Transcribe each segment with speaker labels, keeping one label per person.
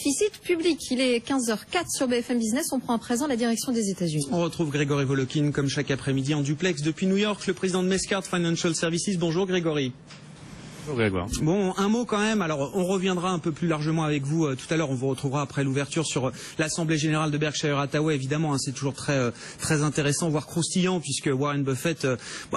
Speaker 1: déficit public. Il est 15h04 sur BFM Business. On prend à présent la direction des États-Unis.
Speaker 2: On retrouve Grégory Volokin comme chaque après-midi en duplex depuis New York, le président de Mescard Financial Services. Bonjour Grégory.
Speaker 3: Bonjour Grégoire.
Speaker 2: Bon, un mot quand même. Alors, on reviendra un peu plus largement avec vous tout à l'heure. On vous retrouvera après l'ouverture sur l'Assemblée Générale de Berkshire Hathaway. Évidemment, c'est toujours très intéressant, voire croustillant, puisque Warren Buffett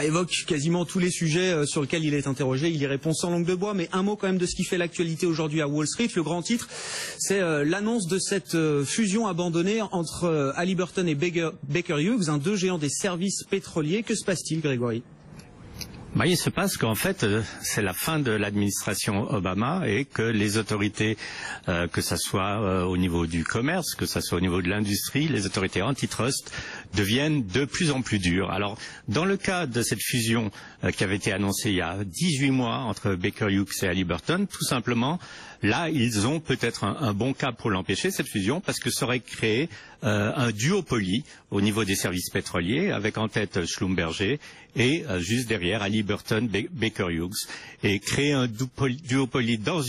Speaker 2: évoque quasiment tous les sujets sur lesquels il est interrogé. Il y répond sans langue de bois. Mais un mot quand même de ce qui fait l'actualité aujourd'hui à Wall Street. Le grand titre, c'est l'annonce de cette fusion abandonnée entre Halliburton et Baker Hughes, deux géants des services pétroliers. Que se passe-t-il, Grégory ?
Speaker 3: Il se passe qu'en fait, c'est la fin de l'administration Obama et que les autorités, que ça soit au niveau du commerce, que ça soit au niveau de l'industrie, les autorités antitrust deviennent de plus en plus dures. Alors, dans le cas de cette fusion qui avait été annoncée il y a 18 mois entre Baker Hughes et Halliburton, tout simplement, là, ils ont peut-être un bon cas pour l'empêcher, cette fusion, parce que ça aurait créé un duopoly au niveau des services pétroliers, avec en tête Schlumberger et juste derrière Halliburton, Baker Hughes. Et créer un duopoly dans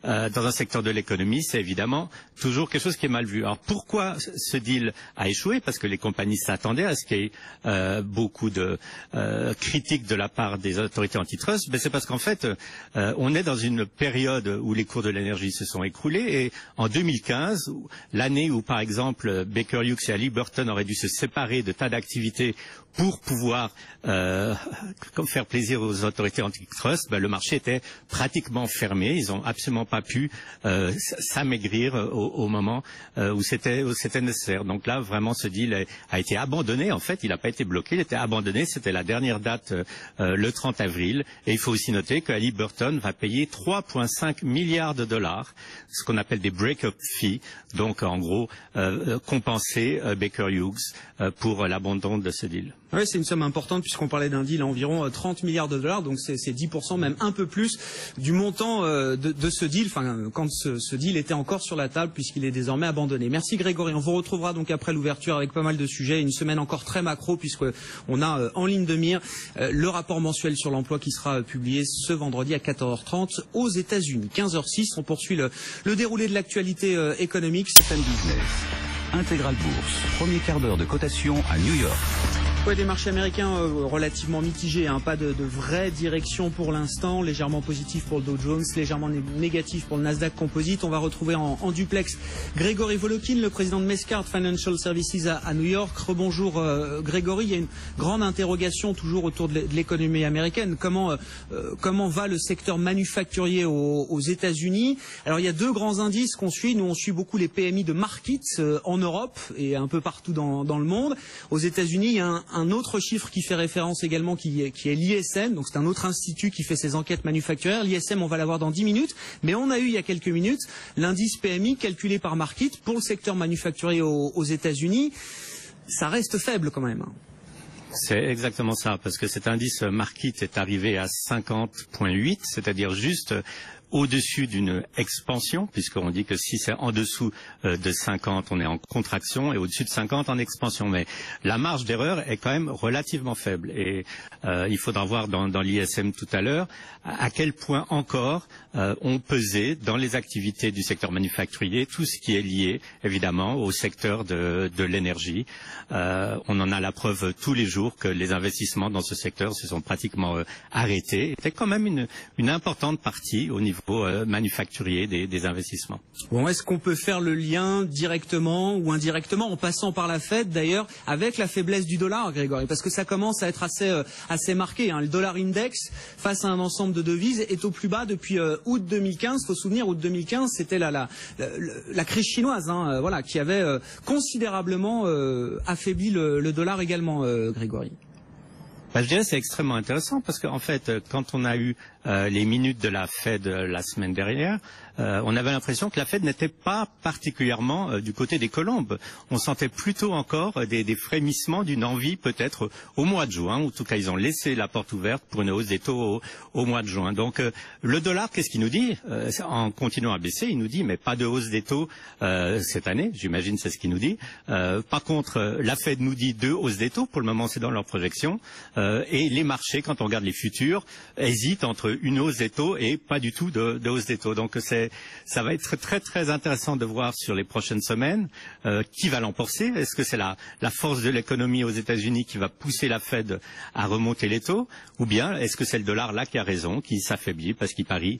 Speaker 3: un secteur de l'économie, c'est évidemment toujours quelque chose qui est mal vu. Alors pourquoi ce deal a échoué? Parce que les compagnies s'attendaient à ce qu'il y ait beaucoup de critiques de la part des autorités antitrust. C'est parce qu'en fait, on est dans une période où les cours de l'énergie se sont écroulés et en 2015, l'année où par exemple Baker Hughes et Halliburton auraient dû se séparer de tas d'activités pour pouvoir faire plaisir aux autorités antitrust, le marché était pratiquement fermé. Ils n'ont absolument pas pu s'amaigrir au moment où c'était nécessaire. Donc là, vraiment, ce deal a été abandonné. En fait, il n'a pas été bloqué, il était abandonné. C'était la dernière date, le 30 avril. Et il faut aussi noter que Halliburton va payer 3,5 milliards de dollars, ce qu'on appelle des break-up fees. Donc, en gros, compenser Baker Hughes pour l'abandon de ce deal.
Speaker 2: Oui, c'est une somme importante puisqu'on parlait d'un deal à environ 30 milliards de dollars, donc c'est 10%, même un peu plus du montant de ce deal, quand ce deal était encore sur la table puisqu'il est désormais abandonné. Merci Grégory, on vous retrouvera donc après l'ouverture avec pas mal de sujets, une semaine encore très macro puisqu'on a en ligne de mire le rapport mensuel sur l'emploi qui sera publié ce vendredi à 14h30 aux États-Unis. 15h06, on poursuit le déroulé de l'actualité économique.
Speaker 4: BFM Business, Intégral Bourse, premier quart d'heure de cotation à New York.
Speaker 2: Ouais, des marchés américains relativement mitigés, pas de vraie direction pour l'instant, légèrement positif pour le Dow Jones, légèrement négatif pour le Nasdaq Composite. On va retrouver en duplex Grégory Volokin, le président de Mescard Financial Services à New York. Rebonjour Grégory, il y a une grande interrogation toujours autour de l'économie américaine. Comment va le secteur manufacturier aux États-Unis? Alors il y a deux grands indices qu'on suit. Nous on suit beaucoup les PMI de Markit en Europe et un peu partout dans le monde. Aux États-Unis, il y a un autre chiffre qui fait référence également qui est l'ISM, donc c'est un autre institut qui fait ses enquêtes manufacturières. L'ISM, on va l'avoir dans 10 minutes, mais on a eu il y a quelques minutes l'indice PMI calculé par Markit pour le secteur manufacturier aux États-Unis. Ça reste faible quand même.
Speaker 3: C'est exactement ça, parce que cet indice Markit est arrivé à 50,8, c'est-à-dire juste au-dessus d'une expansion, puisqu'on dit que si c'est en dessous de 50, on est en contraction, et au-dessus de 50, en expansion. Mais la marge d'erreur est quand même relativement faible. Et il faudra voir dans l'ISM tout à l'heure à quel point encore on pesait dans les activités du secteur manufacturier tout ce qui est lié, évidemment, au secteur de l'énergie. On en a la preuve tous les jours que les investissements dans ce secteur se sont pratiquement arrêtés. C'était quand même une importante partie au niveau manufacturier des investissements.
Speaker 2: Bon, est-ce qu'on peut faire le lien directement ou indirectement, en passant par la Fed d'ailleurs, avec la faiblesse du dollar, Grégory? Parce que ça commence à être assez marqué. Le dollar index, face à un ensemble de devises, est au plus bas depuis août 2015. Il faut se souvenir, août 2015, c'était la crise chinoise qui avait considérablement affaibli le dollar également, Grégory.
Speaker 3: Je dirais que c'est extrêmement intéressant parce qu'en fait, quand on a eu les minutes de la Fed la semaine dernière, on avait l'impression que la Fed n'était pas particulièrement du côté des colombes. On sentait plutôt encore des frémissements d'une envie peut-être au mois de juin. En tout cas, ils ont laissé la porte ouverte pour une hausse des taux au mois de juin. Donc, le dollar, qu'est-ce qu'il nous dit? En continuant à baisser, il nous dit mais pas de hausse des taux cette année. J'imagine c'est ce qu'il nous dit. Par contre, la Fed nous dit 2 hausses des taux. Pour le moment, c'est dans leur projection. Et les marchés, quand on regarde les futurs, hésitent entre une hausse des taux et pas du tout de hausse des taux. Donc, c'est ça va être très très intéressant de voir sur les prochaines semaines qui va l'emporter. Est-ce que c'est la force de l'économie aux États-Unis qui va pousser la Fed à remonter les taux, ou bien est-ce que c'est le dollar là qui a raison, qui s'affaiblit parce qu'il parie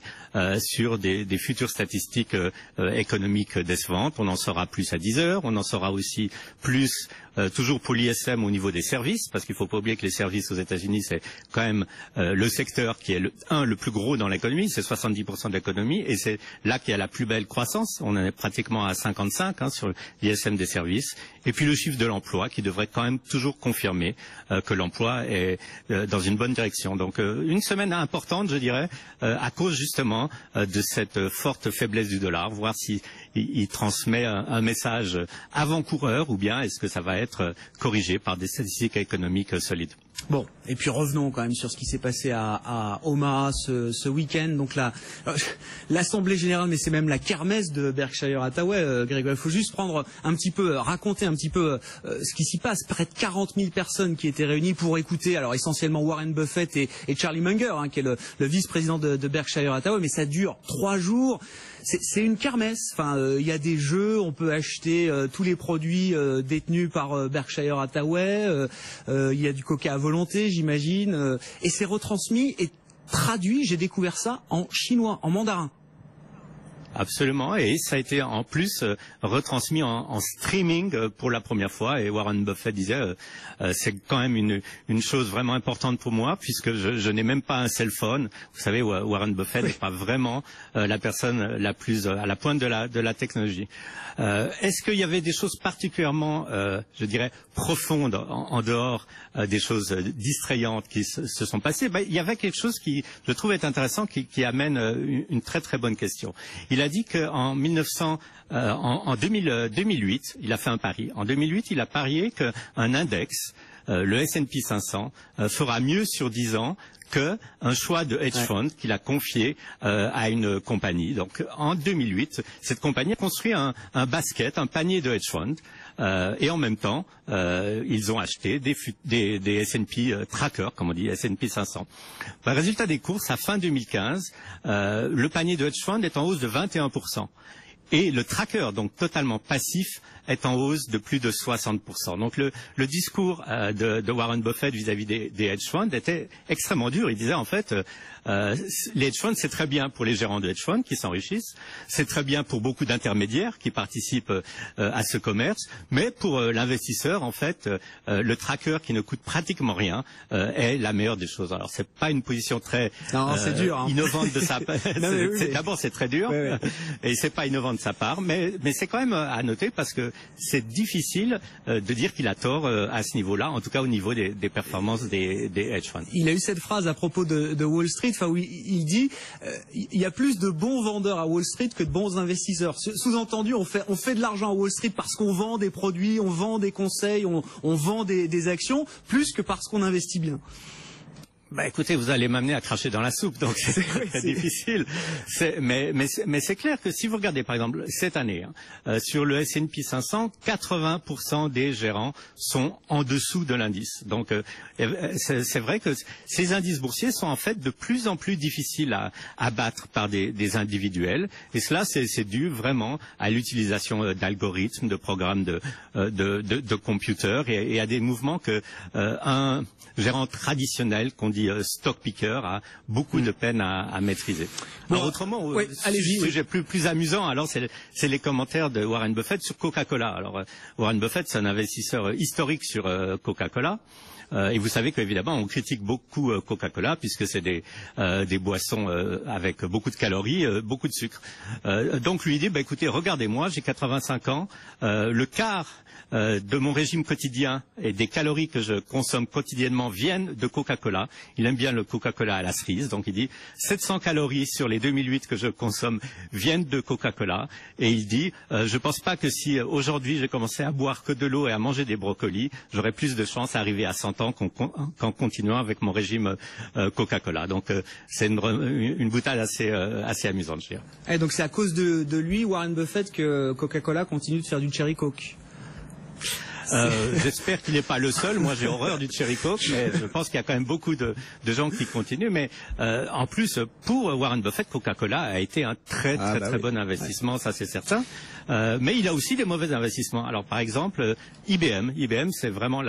Speaker 3: sur des futures statistiques économiques décevantes. On en saura plus à 10 heures, on en saura aussi plus toujours pour l'ISM au niveau des services, parce qu'il ne faut pas oublier que les services aux États-Unis, c'est quand même le secteur qui est le plus gros dans l'économie, c'est 70% de l'économie, et c'est là qu'il y a la plus belle croissance. On en est pratiquement à 55 sur l'ISM des services. Et puis le chiffre de l'emploi qui devrait quand même toujours confirmer que l'emploi est dans une bonne direction. Donc une semaine importante, je dirais, à cause justement de cette forte faiblesse du dollar, voir si il transmet un message avant-coureur, ou bien est-ce que ça va être corrigé par des statistiques économiques solides.
Speaker 2: Bon, et puis revenons quand même sur ce qui s'est passé à Omaha ce week-end. Donc l'Assemblée générale, mais c'est même la kermesse de Berkshire Hathaway, Grégoire. Il faut juste raconter un petit peu ce qui s'y passe. Près de 40 000 personnes qui étaient réunies pour écouter, alors essentiellement Warren Buffett et Charlie Munger, qui est le vice-président de Berkshire Hathaway, mais ça dure 3 jours. C'est une kermesse. Enfin, il y a des jeux, on peut acheter tous les produits détenus par Berkshire Hathaway. Il y a du coca à volonté, j'imagine. Et c'est retransmis et traduit. J'ai découvert ça en chinois, en mandarin.
Speaker 3: Absolument, et ça a été en plus retransmis en streaming pour la première fois, et Warren Buffett disait c'est quand même une chose vraiment importante pour moi, puisque je n'ai même pas un cell phone. Vous savez, Warren Buffett n'est pas vraiment la personne la plus à la pointe de la technologie. Est-ce qu'il y avait des choses particulièrement, je dirais, profondes en dehors des choses distrayantes qui se sont passées? Il y avait quelque chose qui, je trouve, est intéressant, qui amène une très très bonne question. Il a dit qu'en 2008, il a fait un pari. En 2008, il a parié qu'un index, le S&P 500, fera mieux sur 10 ans qu'un choix de hedge fund qu'il a confié à une compagnie. Donc en 2008, cette compagnie a construit un basket, un panier de hedge funds, et en même temps, ils ont acheté des S&P trackers, comme on dit, S&P 500. Résultat des courses, à fin 2015, le panier de hedge fund est en hausse de 21%. Et le tracker, donc totalement passif, est en hausse de plus de 60%. Donc le discours de Warren Buffett vis-à-vis des hedge funds était extrêmement dur. Il disait en fait, les hedge funds, c'est très bien pour les gérants de hedge funds qui s'enrichissent, c'est très bien pour beaucoup d'intermédiaires qui participent à ce commerce, mais pour l'investisseur, en fait, le tracker qui ne coûte pratiquement rien est la meilleure des choses. Alors c'est pas une position très dur, innovante de sa part. D'abord c'est très dur, et c'est pas innovant de sa part, mais c'est quand même à noter parce que c'est difficile de dire qu'il a tort à ce niveau-là, en tout cas au niveau des performances des hedge funds.
Speaker 2: Il a eu cette phrase à propos de Wall Street, où il dit il y a plus de bons vendeurs à Wall Street que de bons investisseurs. Sous-entendu, on fait de l'argent à Wall Street parce qu'on vend des produits, on vend des conseils, on vend des actions, plus que parce qu'on investit bien.
Speaker 3: Écoutez, vous allez m'amener à cracher dans la soupe, donc c'est très difficile. Mais c'est clair que si vous regardez, par exemple, cette année, sur le S&P 500, 80% des gérants sont en dessous de l'indice. Donc, c'est vrai que ces indices boursiers sont en fait de plus en plus difficiles à battre par des individuels. Et cela, c'est dû vraiment à l'utilisation d'algorithmes, de programmes de computers et à des mouvements que un gérant traditionnel qu'on dit stock picker a beaucoup de peine à maîtriser. Alors autrement, sujet plus amusant, alors c'est les commentaires de Warren Buffett sur Coca-Cola. Alors Warren Buffett, c'est un investisseur historique sur Coca-Cola. Et vous savez qu'évidemment on critique beaucoup Coca-Cola puisque c'est des boissons avec beaucoup de calories, beaucoup de sucre. Donc lui il dit écoutez, regardez-moi, j'ai 85 ans, le quart de mon régime quotidien et des calories que je consomme quotidiennement viennent de Coca-Cola. Il aime bien le Coca-Cola à la cerise, donc il dit 700 calories sur les 2008 que je consomme viennent de Coca-Cola. Et il dit je pense pas que si aujourd'hui j'ai commencé à boire que de l'eau et à manger des brocolis, j'aurais plus de chance à arriver à 100 ans qu'en continuant avec mon régime Coca-Cola. Donc c'est une boutade assez amusante, je dirais.
Speaker 2: Et donc c'est à cause de lui, Warren Buffett, que Coca-Cola continue de faire du cherry coke.
Speaker 3: J'espère qu'il n'est pas le seul. Moi, j'ai horreur du cherry coke, mais je pense qu'il y a quand même beaucoup de gens qui continuent. Mais en plus, pour Warren Buffett, Coca-Cola a été un très bon investissement, ça c'est certain. Mais il a aussi des mauvais investissements. Alors par exemple, IBM. IBM, c'est vraiment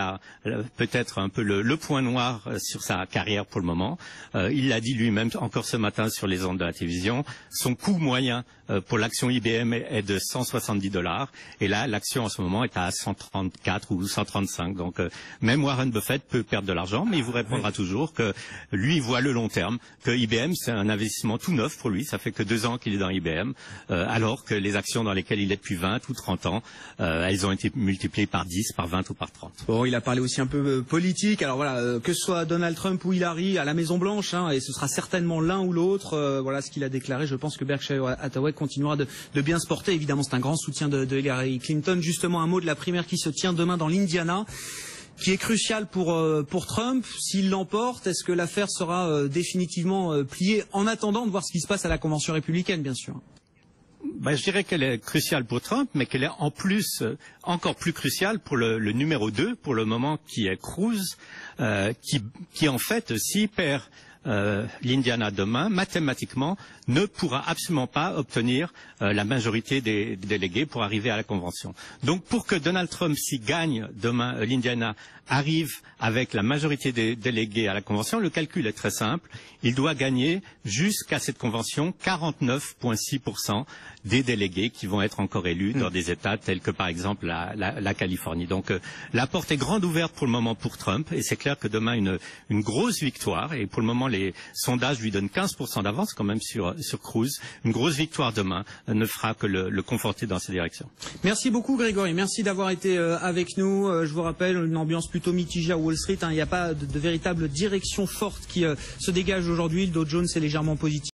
Speaker 3: peut-être un peu le point noir sur sa carrière pour le moment. Il l'a dit lui-même encore ce matin sur les ondes de la télévision. Son coût moyen pour l'action IBM est de $170. Et là, l'action en ce moment est à 134 ou 135. Donc même Warren Buffett peut perdre de l'argent, mais il vous répondra toujours que lui, il voit le long terme, que IBM, c'est un investissement tout neuf pour lui. Ça fait que 2 ans qu'il est dans IBM, alors que les actions dans lesquelles il est depuis 20 ou 30 ans, elles ont été multipliées par 10, par 20 ou par 30.
Speaker 2: Bon, il a parlé aussi un peu politique. Alors voilà, que ce soit Donald Trump ou Hillary à la Maison Blanche, et ce sera certainement l'un ou l'autre. Voilà ce qu'il a déclaré. Je pense que Berkshire Hathaway continuera de bien se porter. Évidemment, c'est un grand soutien de Hillary Clinton. Justement, un mot de la primaire qui se tient demain dans l'Indiana, qui est crucial pour Trump. S'il l'emporte, est-ce que l'affaire sera définitivement pliée en attendant de voir ce qui se passe à la convention républicaine, bien sûr?
Speaker 3: Je dirais qu'elle est cruciale pour Trump, mais qu'elle est en plus encore plus cruciale pour le numéro 2, pour le moment, qui est Cruz, qui en fait, s'il perd l'Indiana demain, mathématiquement, ne pourra absolument pas obtenir la majorité des délégués pour arriver à la convention. Donc pour que Donald Trump, s'il gagne demain l'Indiana, arrive avec la majorité des délégués à la convention, le calcul est très simple. Il doit gagner jusqu'à cette convention 49,6% des délégués qui vont être encore élus dans des États tels que par exemple la Californie. Donc la porte est grande ouverte pour le moment pour Trump, et c'est clair que demain une grosse victoire, et pour le moment les sondages lui donnent 15% d'avance quand même sur Cruz. Une grosse victoire demain ne fera que le conforter dans ces directions.
Speaker 2: Merci beaucoup Grégory, merci d'avoir été avec nous. Je vous rappelle, une ambiance plutôt mitigée à Wall Street. Il n'y a pas de véritable direction forte qui se dégage aujourd'hui. Le Dow Jones est légèrement positif.